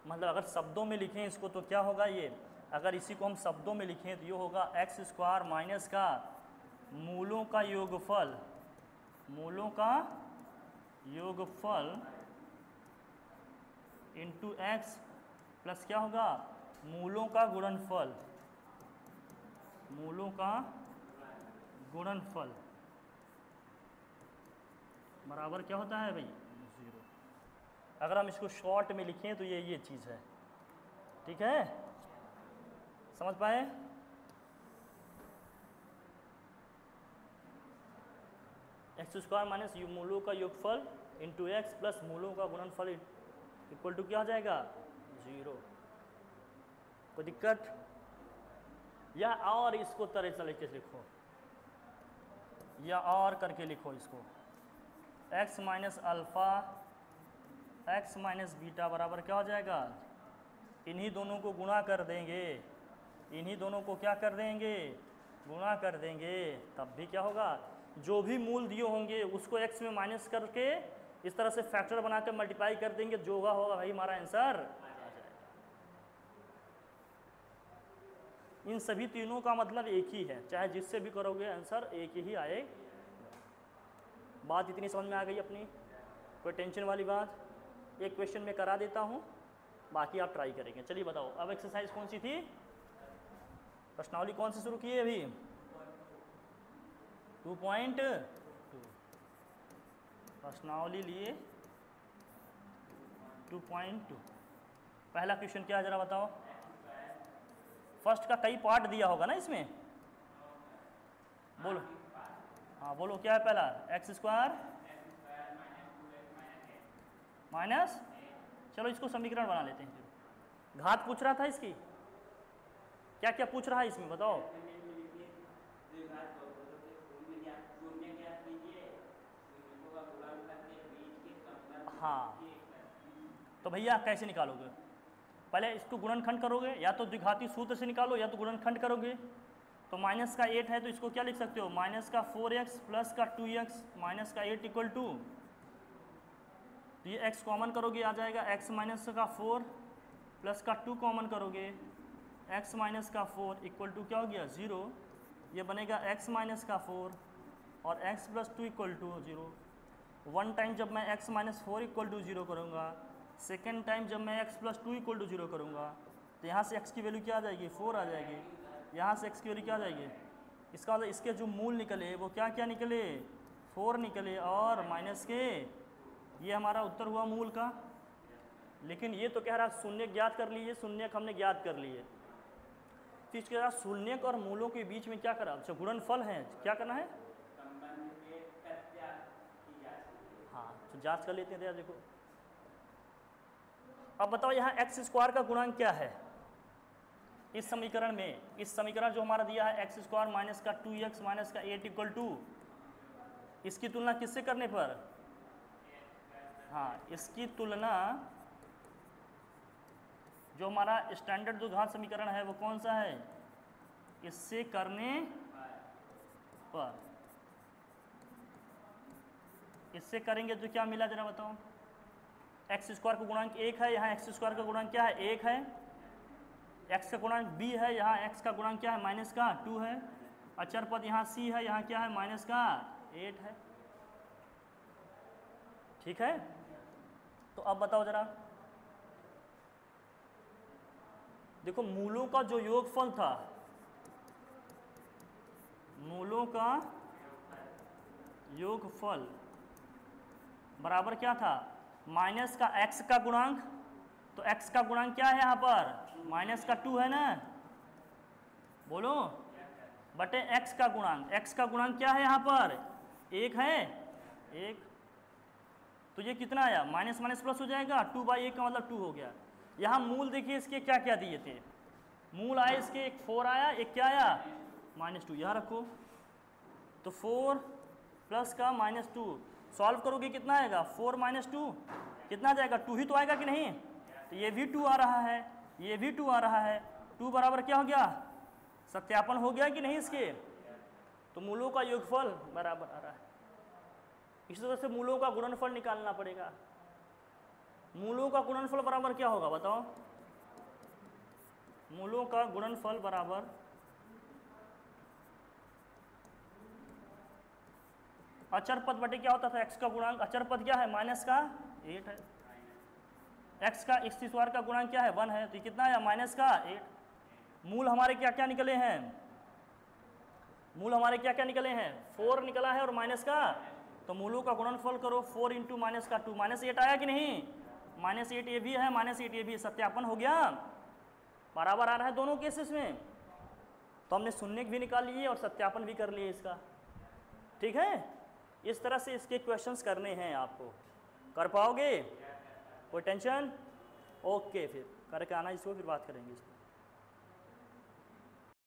मतलब अगर शब्दों में लिखें इसको तो क्या होगा ये, अगर इसी को हम शब्दों में लिखें तो ये होगा एक्स स्क्वायर माइनस का मूलों का योगफल, मूलों का योगफल इंटू एक्स प्लस क्या होगा मूलों का गुणनफल, मूलों का गुणनफल बराबर क्या होता है भाई, 0। अगर हम इसको शॉर्ट में लिखें तो ये चीज़ है, ठीक है, समझ पाए। एक्स स्क्वायर माइनस मूलों का योगफल इंटू एक्स प्लस मूलों का गुणनफल इक्वल टू क्या हो जाएगा, 0। कोई दिक्कत? या और इसको तरीके से लिखो, या और करके लिखो इसको, x minus alpha x minus beta बराबर क्या हो जाएगा, इन्हीं दोनों को गुणा कर देंगे, इन्हीं दोनों को क्या कर देंगे, गुणा कर देंगे, तब भी क्या होगा, जो भी मूल दिए होंगे उसको x में माइनस करके इस तरह से फैक्टर बनाकर मल्टीप्लाई कर देंगे, जो होगा भाई हमारा आंसर आ जाएगा। इन सभी तीनों का मतलब एक ही है, चाहे जिससे भी करोगे आंसर एक ही आएगा। बात इतनी समझ में आ गई अपनी, कोई टेंशन वाली बात? एक क्वेश्चन में करा देता हूँ, बाकी आप ट्राई करेंगे। चलिए बताओ, अब एक्सरसाइज कौन सी थी, प्रश्नावली कौन सी शुरू की है अभी, 2.2 प्रश्नावली लिए 2.2। पहला क्वेश्चन क्या है जरा बताओ। फर्स्ट का कई पार्ट दिया होगा ना इसमें, बोलो, हाँ बोलो क्या है पहला, एक्स स्क्वायर माइनस, चलो इसको समीकरण बना लेते हैं। घात पूछ रहा था इसकी, क्या क्या पूछ रहा है इसमें बताओ। हाँ तो भैया कैसे निकालोगे, पहले इसको गुणनखंड करोगे, या तो द्विघाती सूत्र से निकालो या तो गुणनखंड करोगे। तो माइनस का 8 है तो इसको क्या लिख सकते हो, माइनस का 4x प्लस का 2x माइनस का 8 इक्वल टू, तो ये x कॉमन करोगे आ जाएगा x माइनस का 4 प्लस का 2 कॉमन करोगे, x माइनस का 4 इक्वल टू क्या हो गया 0, ये बनेगा x माइनस का 4 और x plus 2 equal to 0। One time जब मैं x माइनस 4 इक्वल टू 0 करूँगा, सेकेंड टाइम जब मैं x प्लस 2 इक्वल टू 0 करूँगा, तो यहाँ से x की वैल्यू क्या आ जाएगी, 4 आ जाएगी, यहाँ से x की वैल्यू क्या आ जाएगी, इसका मतलब इसके जो मूल निकले वो क्या क्या निकले, 4 निकले और माइनस के, ये हमारा उत्तर हुआ मूल का। लेकिन ये तो कह रहा शून्य ज्ञात कर लीजिए, शून्यक हमने ज्ञात कर लिए, फिर इसके बाद शून्यक और मूलों के बीच में क्या करा, अच्छा गुणनफल है, क्या करना है, हाँ तो जांच कर लेते हैं। देखो अब बताओ यहाँ एक्स स्क्वायर का गुणांक क्या है इस समीकरण में, इस समीकरण जो हमारा दिया है एक्स स्क्वायर माइनस का 2x माइनस का 8 इक्वल टू, इसकी तुलना किससे करने पर, हाँ इसकी तुलना जो हमारा स्टैंडर्ड द्विघात समीकरण है वो कौन सा है, इससे करने पर, इससे करेंगे तो क्या मिला जरा बताओ, एक्स स्क्वायर का गुणांक 1 है, यहाँ एक्स स्क्वायर का गुणांक क्या है 1 है, एक्स का गुणांक b है, यहाँ एक्स का गुणांक क्या है माइनस का 2 है, अचर पद यहाँ c है, यहाँ क्या है माइनस का 8 है, ठीक है। तो अब बताओ जरा, देखो मूलों का जो योगफल था, मूलों का योगफल बराबर क्या था, माइनस का x का गुणांक, तो x का गुणांक क्या है यहाँ पर माइनस का 2 है ना, बोलो, बटे x का गुणांक, x का गुणांक क्या है यहाँ पर 1 है, 1, तो ये कितना आया, माइनस माइनस प्लस हो जाएगा, 2/1 का मतलब 2 हो गया। यहाँ मूल देखिए इसके क्या क्या दिए थे, मूल आए इसके, एक 4 आया, एक क्या आया -2, यहाँ रखो, तो 4 प्लस का -2, सॉल्व करोगे कितना आएगा, 4 - 2 कितना जाएगा, 2 ही तो आएगा कि नहीं, तो ये भी 2 आ रहा है, ये भी 2 आ रहा है, 2 बराबर क्या हो गया, सत्यापन हो गया कि नहीं इसके, तो मूलों का योगफल बराबर आ रहा है। इसी तरह से मूलों का गुणनफल निकालना पड़ेगा, मूलों का गुणनफल बराबर क्या होगा बताओ, मूलों का गुणनफल बराबर अचर पद बटे क्या होता था, x का गुणांक, अचर पद क्या है माइनस का 8 है, x का x स्क्वायर का गुणांक क्या है 1 है, तो ये कितना है माइनस का 8। मूल हमारे क्या क्या निकले हैं, मूल हमारे क्या क्या निकले हैं, 4 निकला है और माइनस का, तो मूलों का गुणनफल करो, 4 इंटू माइनस का 2, -8 आया कि नहीं, -8 ये भी है, -8 ये भी, सत्यापन हो गया, बराबर आ रहा है दोनों केसेस में। तो हमने शून्य भी निकाल लिए और सत्यापन भी कर लिए इसका, ठीक है। इस तरह से इसके क्वेश्चंस करने हैं आपको, कर पाओगे, कोई टेंशन? ओके, फिर करके आना इसको, फिर बात करेंगे इस पर।